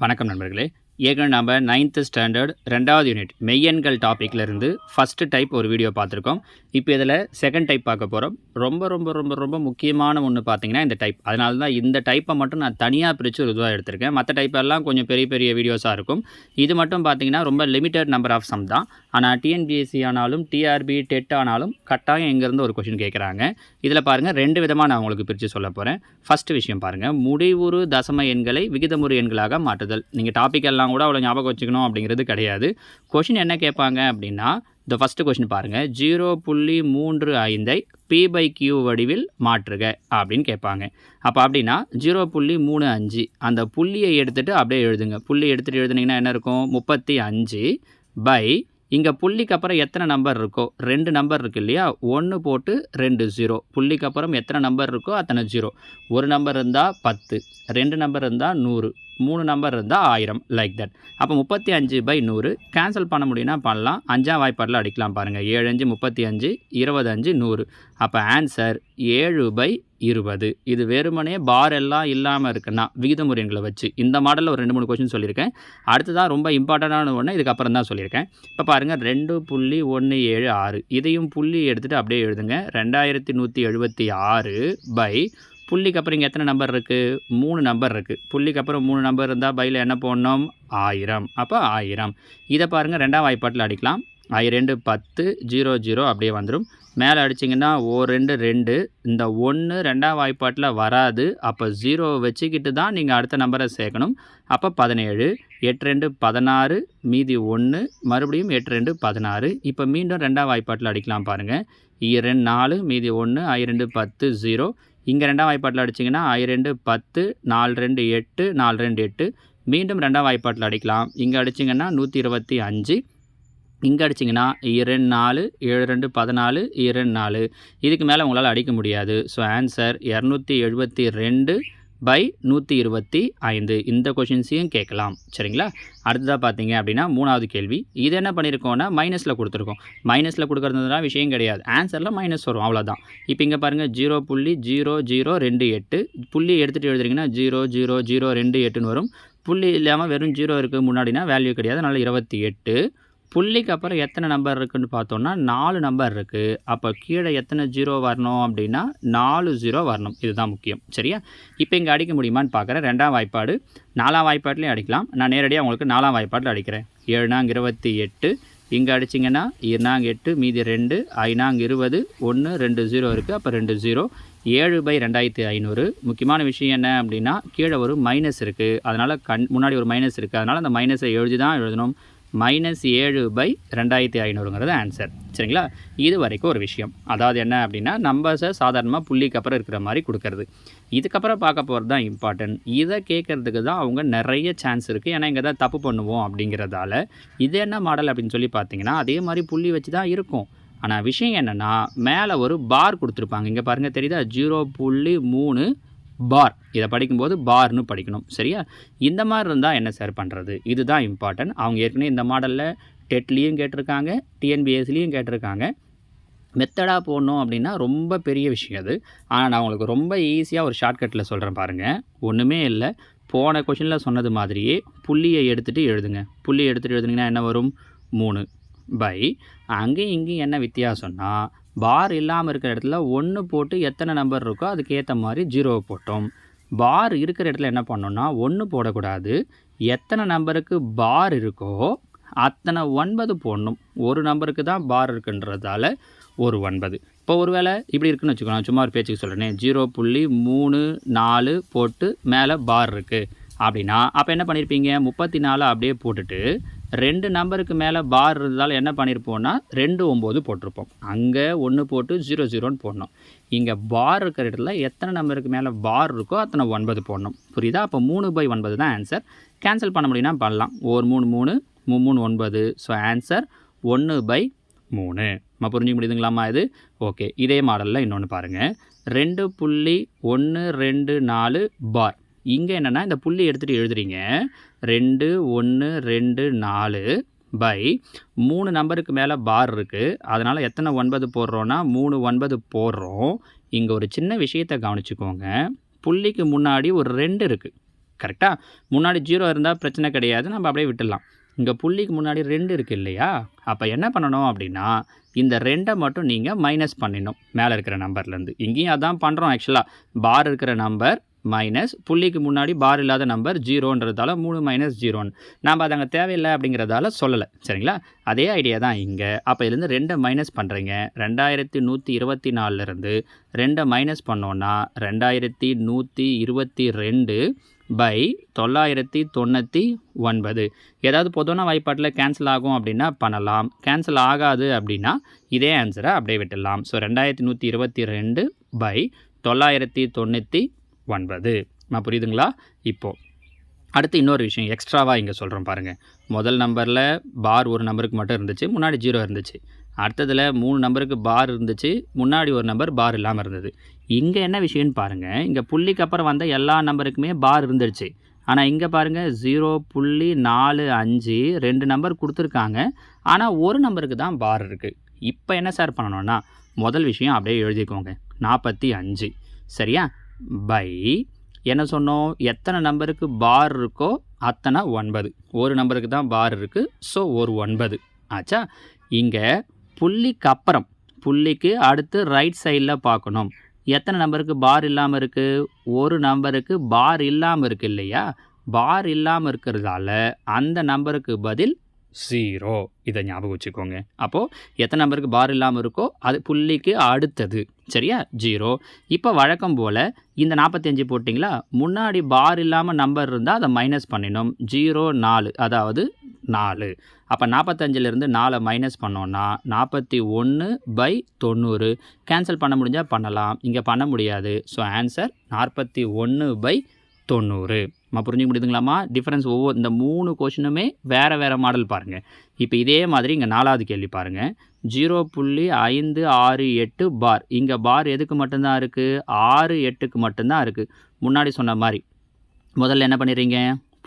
வணக்கம் நண்பர்களே. ஏற்கனவே நம்ம 9th ஸ்டாண்டர்ட் 2வது யூனிட் மெய்யெண்கள் டாப்பிக்லேருந்து ஃபஸ்ட்டு டைப் ஒரு வீடியோ பார்த்துருக்கோம். இப்போ இதில் செகண்ட் டைப் பார்க்க போகிறோம். ரொம்ப ரொம்ப ரொம்ப ரொம்ப முக்கியமான ஒன்று பார்த்தீங்கன்னா இந்த டைப். அதனால தான் இந்த டைப்பை மட்டும் நான் தனியாக பிரித்து ஒரு இதுவாக எடுத்திருக்கேன். மற்ற டைப்பெல்லாம் கொஞ்சம் பெரிய பெரிய வீடியோஸாக இருக்கும். இது மட்டும் பார்த்தீங்கன்னா ரொம்ப லிமிட்டட் நம்பர் ஆஃப் சம் தான். ஆனால் டிஎன்பிஎஸ்சி ஆனாலும் டிஆர்பி டெட் ஆனாலும் கட்டாயம் எங்கேருந்து ஒரு கொஷின் கேட்குறாங்க. இதில் பாருங்கள் 2 விதமாக நான் உங்களுக்கு பிரித்து சொல்ல போகிறேன். ஃபஸ்ட்டு விஷயம் பாருங்கள், முடிவுறு தசம எண்களை விகிதமுறு எண்களாக மாற்றுதல். நீங்கள் டாபிக் எல்லாம் கூட அவ்வளோ ஞாபகம் வச்சுக்கணும் அப்படிங்கிறது கிடையாது. கொஷின் என்ன கேட்பாங்க அப்படின்னா, இந்த ஃபஸ்ட்டு கொஷின் பாருங்கள், 0.35 p/q வடிவில் மாற்றுக அப்படின்னு கேட்பாங்க. அப்போ அப்படின்னா 0.35 அந்த புள்ளியை எடுத்துகிட்டு அப்படியே எழுதுங்க. புள்ளி எடுத்துகிட்டு எழுதுனீங்கன்னா என்ன இருக்கும், 35 பை இங்கே புள்ளிக்கு அப்புறம் எத்தனை நம்பர் இருக்கோ 2 நம்பர் இருக்குது இல்லையா, 1 போட்டு 2 0. புள்ளிக்கு அப்புறம் எத்தனை நம்பர் இருக்கோ அத்தனை 0. ஒரு நம்பர் இருந்தால் 10, 2 நம்பர் இருந்தால் 100, 3 நம்பர் இருந்தால் 1000, லைக் தட். அப்போ 35/100 கேன்சல் பண்ண முடியும்னா பண்ணலாம். 5ஆம் வாய்ப்பாட்டில் அடிக்கலாம் பாருங்கள். 7 5 35, 25 100. அப்போ ஆன்சர் 7/20. இது வெறுமனே பார் எல்லாம் இல்லாமல் இருக்குன்னா விகிதமுறு எண்களை வச்சு இந்த மாடலில் ஒரு 2-3 கொஷின் சொல்லியிருக்கேன். அடுத்ததான் ரொம்ப இம்பார்ட்டண்டான ஒன்று இதுக்கப்புறம் தான் சொல்லியிருக்கேன். இப்போ பாருங்கள் 2.176 இதையும் புள்ளி எடுத்துகிட்டு அப்படியே எழுதுங்க. 2176 பை புள்ளிக்கு அப்புறம் இங்கே எத்தனை நம்பர் இருக்குது, 3 நம்பர் இருக்குது. புள்ளிக்கு அப்புறம் 3 நம்பர் இருந்தால் பையில் என்ன போடணும், 1000. அப்போ 1000. இதை பாருங்கள் 2ஆம் வாய்ப்பாட்டில் அடிக்கலாம். 2 10 0 0 அப்படியே வந்துடும். மேலே அடிச்சிங்கன்னா 2 2. இந்த 1 2ஆம் வாய்ப்பாட்டில் வராது. அப்போ 0 வச்சுக்கிட்டு தான் நீங்கள் அடுத்த நம்பரை சேர்க்கணும். அப்போ 17. 8 2 16 மீதி 1 மறுபடியும் 8 2 16. இப்போ மீண்டும் 2ஆம் வாய்ப்பாட்டில் அடிக்கலாம் பாருங்கள். 2 4 மீதி 1 2 10 0. இங்கே 2ஆம் வாய்ப்பாட்டில் அடிச்சிங்கன்னா 2 10 4 2 8 4 2 8. மீண்டும் 2ஆம் வாய்ப்பாட்டில் அடிக்கலாம். இங்கே அடிச்சிங்கன்னா 125. இங்கே அடிச்சிங்கன்னா 2 4 7 2 14 2 4. இதுக்கு மேலே உங்களால் அடிக்க முடியாது. So answer 272/125. இந்த கொஷின்ஸையும் கேட்கலாம். சரிங்களா? அடுத்ததாக பார்த்தீங்க அப்படின்னா 3வது கேள்வி. இது என்ன பண்ணியிருக்கோன்னா மைனஸில் கொடுத்துருக்கோம். மைனஸில் கொடுக்குறதுனால விஷயம் கிடையாது, ஆன்சரில் மைனஸ் வரும், அவ்வளோதான். இப்போ இங்கே பாருங்கள் 0.0028 புள்ளி எடுத்துகிட்டு எழுதுறீங்கன்னா 0.0028ன்னு வரும். புள்ளி இல்லாமல் வெறும் 0 இருக்குது முன்னாடினா வேல்யூ கிடையாது. அதனால் 28. புள்ளிக்கு அப்புறம் எத்தனை நம்பர் இருக்குதுன்னு பார்த்தோன்னா 4 நம்பர் இருக்குது. அப்போ கீழே எத்தனை 0 வரணும் அப்படின்னா 4 0 வரணும். இதுதான் முக்கியம். சரியா? இப்போ இங்கே அடிக்க முடியுமான்னு பார்க்குறேன். 2ஆம் வாய்ப்பாடு 4ஆம் வாய்ப்பாட்டிலையும் அடிக்கலாம். நான் நேரடியாக உங்களுக்கு 4ஆம் வாய்ப்பாட்டில் அடிக்கிறேன். 7 நாங்க 28. இங்கே அடிச்சிங்கன்னா 2 நாங்க 8 மீதி 2 5 நாங்க 20 1 2 0 இருக்குது. அப்போ 2 0. 7/2500. முக்கியமான விஷயம் என்ன அப்படின்னா கீழே ஒரு மைனஸ் இருக்குது. அதனால் முன்னாடி ஒரு மைனஸ் இருக்குது. அதனால் அந்த மைனஸை எழுதி தான் எழுதணும். -7/2500ங்கிறது ஆன்சர். சரிங்களா? இது வரைக்கும் ஒரு விஷயம். அதாவது என்ன அப்படின்னா நம்பர்ஸை சாதாரணமாக புள்ளிக்கு அப்புறம் இருக்கிற மாதிரி கொடுக்கறது. இதுக்கப்புறம் பார்க்க போகிறது தான் இம்பார்ட்டன்ட். இதை கேட்குறதுக்கு தான் அவங்க நிறைய சான்ஸ் இருக்குது. ஏன்னா இங்கே தான் தப்பு பண்ணுவோம் அப்படிங்கிறதால. இது என்ன மாடல் அப்படின்னு சொல்லி பார்த்தீங்கன்னா அதே மாதிரி புள்ளி வச்சு தான் இருக்கும். ஆனால் விஷயம் என்னென்னா மேலே ஒரு பார் கொடுத்துருப்பாங்க. இங்கே பாருங்கள் தெரியுதா, 0.3 பார். இதை படிக்கும்போது பார்னு படிக்கணும். சரியா? இந்த மாதிரி இருந்தால் என்ன சார் பண்ணுறது, இதுதான் இம்பார்ட்டன்ட். அவங்க ஏற்கனவே இந்த மாடலில் டெட்லேயும் கேட்டிருக்காங்க, டிஎன்பிஎஸ்சிலையும் கேட்டிருக்காங்க. மெத்தடாக போடணும் அப்படின்னா ரொம்ப பெரிய விஷயம் அது. ஆனால் நான் உங்களுக்கு ரொம்ப ஈஸியாக ஒரு ஷார்ட்கட்டில் சொல்கிறேன் பாருங்கள். ஒன்றுமே இல்லை, போன கொஷினில் சொன்னது மாதிரியே புள்ளியை எடுத்துகிட்டு எழுதுங்க. புள்ளி எடுத்துகிட்டு எழுதுனீங்கன்னா என்ன வரும், 3 பை அங்கேயும் இங்கேயும் என்ன வித்தியாசம்னா பார் இல்லாமல் இருக்கிற இடத்துல 1 போட்டு எத்தனை நம்பர் இருக்கோ அதுக்கு ஏற்ற மாதிரி 0 போட்டோம். பார் இருக்கிற இடத்துல என்ன பண்ணோம்னா 1 போடக்கூடாது. எத்தனை நம்பருக்கு பார் இருக்கோ அத்தனை 9 போடணும். ஒரு நம்பருக்கு தான் பார் இருக்குன்றதால ஒரு 9. இப்போ ஒரு வேளை இப்படி இருக்குன்னு வச்சுக்கோங்க, சும்மா ஒரு பேச்சுக்கு சொல்கிறேனே, 0.34 போட்டு மேலே பார் இருக்குது அப்படின்னா அப்போ என்ன பண்ணியிருப்பீங்க, 34 அப்படியே போட்டுட்டு 2 நம்பருக்கு மேலே பார் இருந்தால் என்ன பண்ணியிருப்போம்னா 2 9 போட்டிருப்போம். அங்கே 1 போட்டு 0 0ன்னு போடணும். இங்கே பார் இருக்கிற இடத்துல எத்தனை நம்பருக்கு மேலே பார் இருக்கோ அத்தனை 9 போடணும். புரியுதா? அப்போ 3/9 தான் ஆன்சர். கேன்சல் பண்ண முடியும்னா பண்ணலாம். 1 3 3 3 9. So answer 1/3. நம்ம புரிஞ்சுக்க முடியுதுங்களாம்மா இது? ஓகே. இதே மாடலில் இன்னொன்று பாருங்கள். 2.124 பார். இங்கே என்னென்னா இந்த புள்ளி எடுத்துகிட்டு எழுதுறீங்க. 2 1 2 4 பை 3 நம்பருக்கு மேலே பார் இருக்குது. அதனால் எத்தனை 9 போடுறோன்னா 3 9 போடுறோம். இங்கே ஒரு சின்ன விஷயத்தை கவனிச்சுக்கோங்க. புள்ளிக்கு முன்னாடி ஒரு 2 இருக்குது. கரெக்டாக. முன்னாடி 0 இருந்தால் பிரச்சனை கிடையாது, நம்ம அப்படியே விட்டுடலாம். இங்கே புள்ளிக்கு முன்னாடி 2 இருக்குது இல்லையா? அப்போ என்ன பண்ணணும் அப்படின்னா இந்த 2 மட்டும் நீங்கள் மைனஸ் பண்ணிடணும் மேலே இருக்கிற நம்பர்லேருந்து. இங்கேயும் அதான் பண்ணுறோம் ஆக்சுவலாக. பார் இருக்கிற நம்பர் மைனஸ் புள்ளிக்கு முன்னாடி பார் இல்லாத நம்பர் 0ன்றதால 3 மைனஸ் 0ன்னு நாம் அது அங்கே தேவையில்லை அப்படிங்கிறதால சொல்லலை. சரிங்களா? அதே ஐடியா தான் இங்கே. அப்போ இதுலேருந்து 2 மைனஸ் பண்ணுறீங்க. 2124லேருந்து 2 மைனஸ் பண்ணோன்னா 2122 பை 999. ஏதாவது பொதுவான வாய்ப்பாட்டில் கேன்சல் ஆகும் அப்படின்னா பண்ணலாம். கேன்சல் ஆகாது அப்படின்னா இதே ஆன்சரை அப்படியே விட்டுடலாம். So 2122 by 999. நான் புரியுதுங்களா? இப்போது அடுத்து இன்னொரு விஷயம் எக்ஸ்ட்ராவாக இங்கே சொல்கிறோம் பாருங்கள். முதல் நம்பரில் பார் ஒரு நம்பருக்கு மட்டும் இருந்துச்சு, முன்னாடி 0 இருந்துச்சு. அடுத்ததில் 3 நம்பருக்கு பார் இருந்துச்சு, முன்னாடி ஒரு நம்பர் பார் இல்லாமல் இருந்தது. இங்கே என்ன விஷயம்னு பாருங்கள். இங்கே புள்ளிக்கு அப்புறம் வந்த எல்லா நம்பருக்குமே பார் இருந்துருச்சு. ஆனால் இங்கே பாருங்கள் 0.45 2 நம்பர் கொடுத்துருக்காங்க. ஆனால் ஒரு நம்பருக்கு தான் பார் இருக்குது. இப்போ என்ன சார் பண்ணணும்னா முதல் விஷயம் அப்படியே எழுதிக்கோங்க. 45 சரியா? பை என்ன சொன்னோம், எத்தனை நம்பருக்கு பார் இருக்கோ அத்தனை 9. ஒரு நம்பருக்கு தான் பார் இருக்குது, ஸோ ஒரு 9 ஆச்சா. இங்கே புள்ளிக்கு அப்புறம் புள்ளிக்கு அடுத்து ரைட் சைடில் பார்க்கணும். எத்தனை நம்பருக்கு பார் இல்லாமல் இருக்குது? ஒரு நம்பருக்கு பார் இல்லாமல் இருக்குது இல்லையா? பார் இல்லாமல் இருக்கிறதால அந்த நம்பருக்கு பதில் 0. இதை ஞாபகம் வச்சுக்கோங்க. அப்போது எத்தனை நம்பருக்கு பார் இல்லாமல் இருக்கோ அது புள்ளிக்கு அடுத்தது. சரியா? 0. இப்போ வழக்கம் போல் இந்த 45 போட்டிங்களா, முன்னாடி பார் இல்லாமல் நம்பர் இருந்தால் அதை மைனஸ் பண்ணிடணும். 0 4 அதாவது 4. அப்போ 45லேருந்து 4 மைனஸ் பண்ணோன்னா 41/90. கேன்சல் பண்ண முடிஞ்சால் பண்ணலாம், இங்கே பண்ண முடியாது. So answer 41/90. புரிஞ்சுக்க முடியுதுங்களாம்மா? டிஃப்ரென்ஸ் இந்த 3 கொஷினுமே வேறு மாடல் பாருங்கள். இப்போ இதே மாதிரி இங்கே 4வது கேள்வி பாருங்கள். 0.568 பார். இங்கே பார் எதுக்கு மட்டும்தான் இருக்குது? 6 8க்கு மட்டும்தான் இருக்குது. முன்னாடி சொன்ன மாதிரி முதல்ல என்ன பண்ணிடுறீங்க,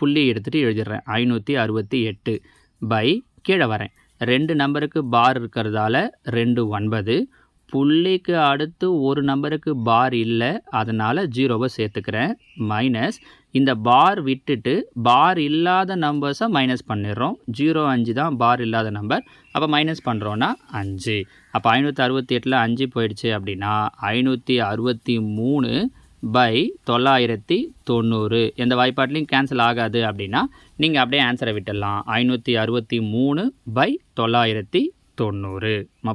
புள்ளி எடுத்துகிட்டு எழுதிடுறேன். 568 பை கீழே வரேன். 2 நம்பருக்கு பார் இருக்கிறதால 2 9. புள்ளிக்கு அடுத்து ஒரு நம்பருக்கு பார் இல்லை, அதனால் 0வை சேர்த்துக்கிறேன். மைனஸ் இந்த பார் விட்டுட்டு பார் இல்லாத நம்பர்ஸை மைனஸ் பண்ணிடுறோம். 0 5 தான் பார் இல்லாத நம்பர். அப்போ மைனஸ் பண்ணுறோன்னா 5. அப்போ 568ல் 5 போயிடுச்சு அப்படின்னா 563 பை 990. எந்த வாய்ப்பாட்டிலையும் கேன்சல் ஆகாது அப்படின்னா நீங்கள் அப்படியே ஆன்சரை விட்டுடலாம். 563 பை 990.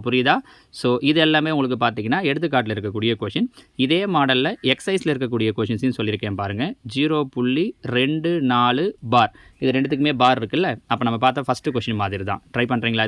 புரியுதா? ஸோ இது எல்லாமே உங்களுக்கு பார்த்தீங்கன்னா எடுத்துக்காட்டில் இருக்கக்கூடிய கொஷின். இதே மாடலில் எக்ஸசைஸில் இருக்கக்கூடிய கொஷின்ஸையும் சொல்லியிருக்கேன் பாருங்கள். 0.24 பார். இது ரெண்டுத்துக்குமே பார் இருக்குல்ல. அப்போ நம்ம பார்த்த ஃபஸ்ட்டு கொஷின் மாதிரி தான். ட்ரை பண்ணுறீங்களா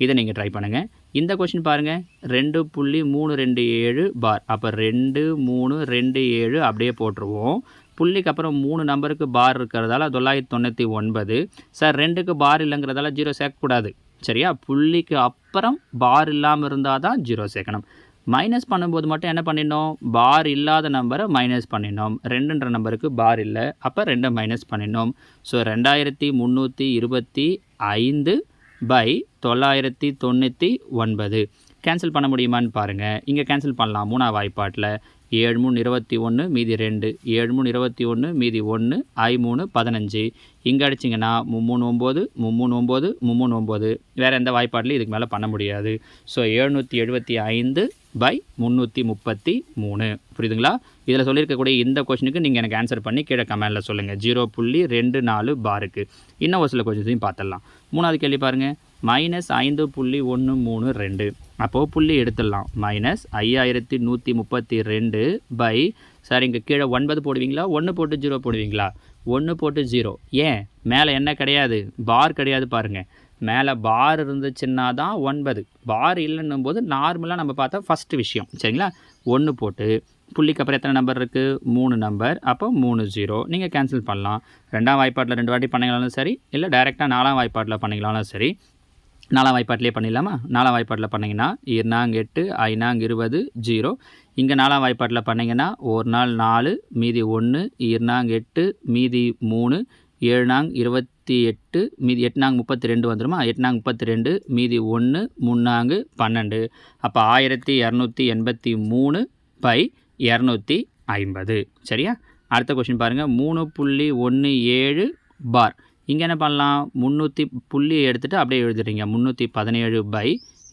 இதை நீங்கள் ட்ரை பண்ணுங்கள். இந்த கொஷின் பாருங்கள். 2.327 பார். அப்போ 2 3 2 7 அப்படியே போட்டுருவோம். புள்ளிக்கு அப்புறம் 3 நம்பருக்கு பார் இருக்கிறதால 999. சார் 2க்கு பார் இல்லைங்கிறதால 0 சேர்க்கக்கூடாது. சரியா? புள்ளிக்கு அப்புறம் பார் இல்லாமல் இருந்தால் தான் 0 சேர்க்கணும். மைனஸ் பண்ணும்போது மட்டும் என்ன பண்ணிடணும், பார் இல்லாத நம்பரை மைனஸ் பண்ணிடணும். 2ன்ற நம்பருக்கு பார் இல்லை, அப்போ 2 மைனஸ் பண்ணிடணும். So 2325 by 999. கேன்சல் பண்ண முடியுமான்னு பாருங்கள். இங்கே கேன்சல் பண்ணலாம். 3ஆம் வாய்ப்பாட்டில் 7 3 21 மீதி 2, 7 3 21 மீதி 1, 3 15. இங்கே அடிச்சிங்கன்னா 3 9 3 9 9. வேறு எந்த வாய்ப்பாட்டிலையும் இதுக்கு மேலே பண்ண முடியாது. So 775 by 333. புரியுதுங்களா? இதில் சொல்லியிருக்கக்கூடிய இந்த கொஷினுக்கு நீங்கள் எனக்கு ஆன்சர் பண்ணி கீழே கமெண்டில் சொல்லுங்கள். 0.24 பாருக்கு. இன்னும் ஒரு சில கொஷின்ஸையும் பார்த்துடலாம். 3வது கேள்வி பாருங்கள். -5.132. அப்போது புள்ளி எடுத்துடலாம். -5132 பை, சார் இங்கே கீழே 9 போடுவீங்களா, 1 போட்டு 0 போடுவீங்களா? 1 போட்டு 0. ஏன்? மேலே என்ன கிடையாது, பார் கிடையாது பாருங்கள். மேலே பார் இருந்துச்சுன்னா தான் 9. பார் இல்லைன்னும் போது நார்மலாக நம்ம பார்த்தா ஃபஸ்ட்டு விஷயம். சரிங்களா? 1 போட்டு புள்ளிக்கு அப்புறம் எத்தனை நம்பர் இருக்குது? 3 நம்பர். அப்போ 3 0. நீங்கள் கேன்சல் பண்ணலாம். 2ஆம் வாய்ப்பாட்டில் 2 வாட்டி பண்ணிங்களாலும் சரி, இல்லை டைரெக்டாக 4ஆம் வாய்ப்பாட்டில் பண்ணிங்களாலும் சரி. 4ஆம் வாய்ப்பாட்டிலே பண்ணிடலாமா? 4ஆம் வாய்ப்பாட்டில் பண்ணிங்கன்னா 2 8 5 20 0. இங்கே 4ஆம் வாய்ப்பாட்டில் பண்ணிங்கன்னா 1 4 4 மீதி 1, 2 8 மீதி 3, 7 28 மீதி 8 32 வந்துடுமா? 8 32 மீதி 1, 3 12. அப்போ 1283 பை 250. சரியா? அடுத்த கொஷின் பாருங்கள் 3.17 பார். இங்கே என்ன பண்ணலாம், 300 புள்ளியை எடுத்துகிட்டு அப்படியே எழுதுறீங்க. 317 பை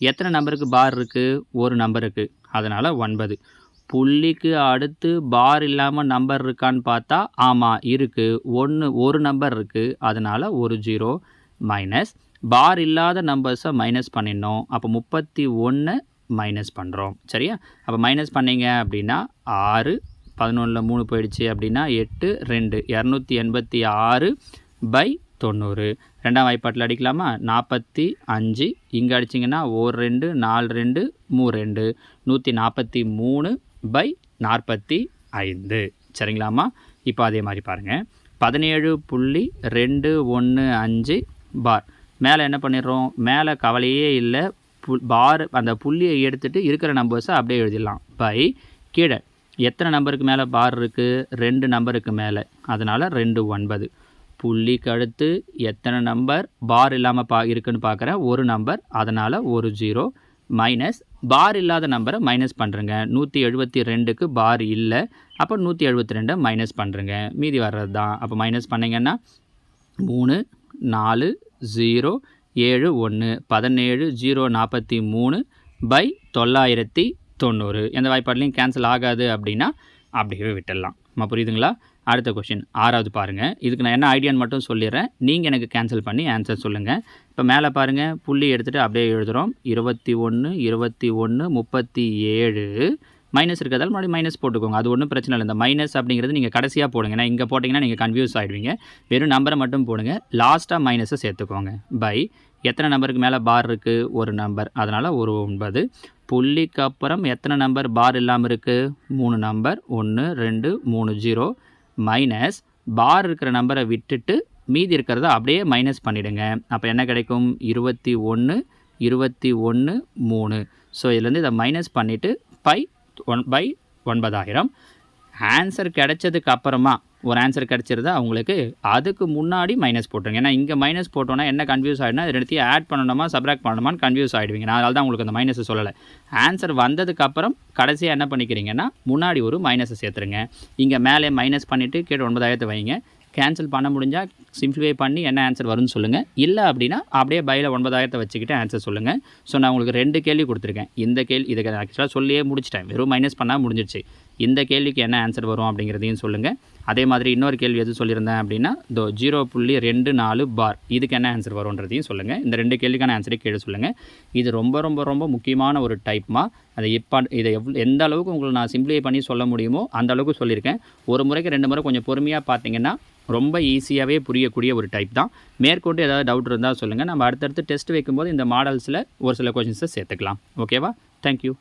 எத்தனை நம்பருக்கு பார் இருக்குது, ஒரு நம்பருக்கு, அதனால் 9. புள்ளிக்கு அடுத்து பார் இல்லாமல் நம்பர் இருக்கான்னு பார்த்தா ஆமாம் இருக்குது, ஒரு நம்பர் இருக்குது, அதனால் ஒரு 0 மைனஸ் பார் இல்லாத நம்பர்ஸை மைனஸ் பண்ணிடணும். அப்போ 31 மைனஸ் பண்ணுறோம். சரியா, அப்போ மைனஸ் பண்ணிங்க அப்படின்னா 6, 11ல் 3 போயிடுச்சு அப்படின்னா 8, 2 286 பை 90. ரெண்டாம் வாய்ப்பாட்டில் அடிக்கலாமா, 45 இங்கே அடிச்சிங்கன்னா 1 2 4 2 3 2 143 பை 45. சரிங்களாம்மா. இப்போ அதே மாதிரி பாருங்கள் 17.215 பார். மேலே என்ன பண்ணிடுறோம், மேலே கவலையே இல்லை, பார் அந்த புள்ளியை எடுத்துகிட்டு இருக்கிற நம்பர்ஸை அப்படியே எழுதிடலாம். பை கீழே எத்தனை நம்பருக்கு மேலே பார் இருக்குது, 2 நம்பருக்கு மேலே, அதனால் 2 9. புள்ளிக்கு அடுத்து எத்தனை நம்பர் பார் இல்லாமல் இருக்குன்னு பார்க்குறேன், ஒரு நம்பர், அதனால் ஒரு 0 மைனஸ் பார் இல்லாத நம்பரை மைனஸ் பண்ணுறேங்க. 172க்கு பார் இல்லை, அப்போ 172 மைனஸ் பண்ணுறேங்க, மீதி வர்றது தான். அப்போ மைனஸ் பண்ணிங்கன்னா 3 4 0 7 1 17 043 பை 990. எந்த வாய்ப்பாட்லையும் கேன்சல் ஆகாது அப்படின்னா அப்படியே விட்டுடலாம். புரியுதுங்களா? அடுத்த கொஷின் 6வது பாருங்கள். இதுக்கு நான் என்ன ஐடியான்னு மட்டும் சொல்லிடுறேன், நீங்கள் எனக்கு கேன்சல் பண்ணி ஆன்சர் சொல்லுங்கள். இப்போ மேலே பாருங்கள், புள்ளி எடுத்துகிட்டு அப்படியே எழுதுகிறோம். 21 21 37 மைனஸ் இருக்கிறதால மறுபடியும் மைனஸ் போட்டுக்கோங்க, அது ஒன்றும் பிரச்சனை இல்லை. இந்த மைனஸ் அப்படிங்கிறது நீங்கள் கடைசியாக போடுங்க, ஏன்னா இங்கே போட்டிங்கன்னா நீங்கள் கன்ஃபியூஸ் ஆகிடுவீங்க. வெறும் நம்பரை மட்டும் போடுங்க, லாஸ்ட்டாக மைனஸை சேர்த்துக்கோங்க. பை எத்தனை நம்பருக்கு மேலே பார் இருக்குது, ஒரு நம்பர், அதனால் ஒரு 9. புள்ளிக்கு அப்புறம் எத்தனை நம்பர் பார் இல்லாமல் இருக்குது, 3 நம்பர், 1 2 3 0 மைனஸ் பார் இருக்கிற நம்பரை விட்டுட்டு மீதி இருக்கிறத அப்படியே மைனஸ் பண்ணிவிடுங்க. அப்போ என்ன கிடைக்கும், 21 21 3. ஸோ இதுலேருந்து இதை மைனஸ் பண்ணிவிட்டு பை 1/9000. ஆன்சர் கிடைச்சதுக்கு அப்புறமா ஒரு ஆன்சர் கிடச்சிருந்தா அவங்களுக்கு அதுக்கு முன்னாடி மைனஸ் போட்டுருங்க. ஏன்னா இங்கே மைனஸ் போட்டோன்னா என்ன கன்ஃபியூஸ் ஆகிடுனா, இது ரெண்டுத்தையும் ஆட் பண்ணணுமா சப்ராக்ட் பண்ணணுமான்னு கன்ஃபியூஸ் ஆகிடுவீங்க. நான் அதனால தான் உங்களுக்கு அந்த மைனஸை சொல்லலை. ஆன்சர் வந்ததுக்கப்புறம் கடைசியாக என்ன பண்ணிக்கிறீங்கன்னா முன்னாடி ஒரு மைனஸை சேர்த்துருங்க. இங்கே மேலே மைனஸ் பண்ணிவிட்டு கீழே 9000 வைங்க. கேன்சல் பண்ண முடிஞ்சால் சிம்பிளிஃபை பண்ணி என்ன ஆன்சர் வரும்னு சொல்லுங்கள். இல்லை அப்படின்னா அப்படியே பையில் 9000 வச்சுக்கிட்டு ஆன்சர் சொல்லுங்கள். ஸோ நான் உங்களுக்கு 2 கேள்வி கொடுத்துருக்கேன். இந்த கேள்வி இதுக்கு ஆக்சுவலாக சொல்லியே முடிச்சிட்டேன், வெறும் மைனஸ் பண்ணால் முடிஞ்சிடுச்சு. இந்த கேள்விக்கு என்ன ஆன்சர் வரும் அப்படிங்கிறதையும் சொல்லுங்கள். அதே மாதிரி இன்னொரு கேள்வி எது சொல்லியிருந்தேன் அப்படின்னா 0.24 பார், இதுக்கு என்ன ஆன்சர் வரும்ன்றதையும் சொல்லுங்கள். இந்த 2 கேள்விக்கான ஆன்சரை கீழே சொல்லுங்கள். இது ரொம்ப ரொம்ப ரொம்ப முக்கியமான ஒரு டைப்மா. அதை இதை எந்த அளவுக்கு உங்களுக்கு நான் சிம்பிளிஃபை பண்ணி சொல்ல முடியுமோ அந்த அளவுக்கு சொல்லியிருக்கேன். ஒரு முறைக்கு 2 முறை கொஞ்சம் பொறுமையாக பார்த்தீங்கன்னா ரொம்ப ஈஸியாகவே புரியக்கூடிய ஒரு டைப் தான். மேற்கொண்டு ஏதாவது டவுட் இருந்தால் சொல்லுங்கள். நம்ம அடுத்தடுத்து டெஸ்ட் வைக்கும்போது இந்த மாடல்ஸில் ஒரு சில கொஷின்ஸை சேர்த்துக்கலாம். ஓகேவா? தேங்க்யூ.